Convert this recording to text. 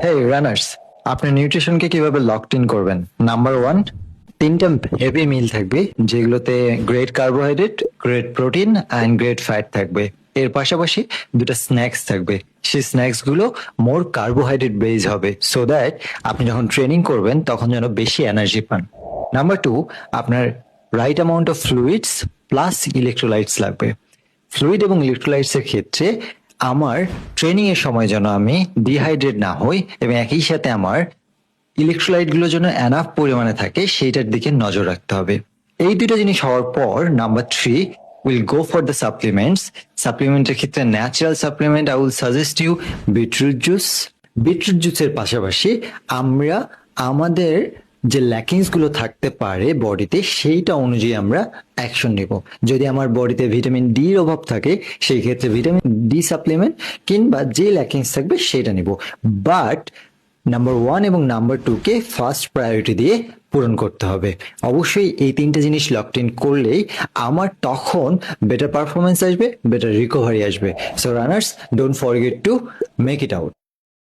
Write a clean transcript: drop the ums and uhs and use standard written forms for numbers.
হেই runners, আপনি নিউট্রিশনকে কিভাবে locked in করবেন? নাম্বার ওয়ান, তিনটা হেভি মিল থাকবে যেগুলোতে great carbohydrate, great protein and great fat থাকবে। এর পাশাপাশি দুটো স্ন্যাক্স থাকবে। সেই স্ন্যাক্স গুলো মোর কার্বোহাইড্রেট বেজ হবে, সো দ্যাট আপনি যখন ট্রেনিং করবেন তখন যেন বেশি এনার্জি পান। নাম্বার টু, আপনার right amount of fluids plus electrolytes লাগবে। ফ্লুইড এবং ইলেকট্রোলাইটস এর ক্ষেত্রে আমার ট্রেনিং এর সময় যেন আমি ডিহাইড্রেট না হই এবং একই সাথে আমার ইলেকট্রোলাইট গুলো যেন এনাফ পরিমাণে থাকে সেইটার দিকে নজর রাখতে হবে। এই দুটো জিনিস হওয়ার পর number three, will go for the supplements. সাপ্লিমেন্টের ক্ষেত্রে natural supplement I will suggest you beetroot juice. Beetroot জুসের পাশাপাশি আমরা আমাদের যে ল্যাকিংস গুলো থাকতে পারে বডিতে সেইটা অনুযায়ী আমরা অ্যাকশন নিব। যদি আমার বডিতে ভিটামিন ডি এর অভাব থাকে সেই ক্ষেত্রে ভিটামিন ডি সাপ্লিমেন্ট কিংবা যে ল্যাকিংস থাকবে সেটা নিব। বাট নাম্বার ওয়ান এবং নাম্বার টু কে ফার্স্ট প্রায়োরিটি দিয়ে পূরণ করতে হবে। অবশ্যই এই তিনটে জিনিস লকড ইন করলেই আমার তখন বেটার পারফরমেন্স আসবে, বেটার রিকভারি আসবে। So runners, don't forget to make it out.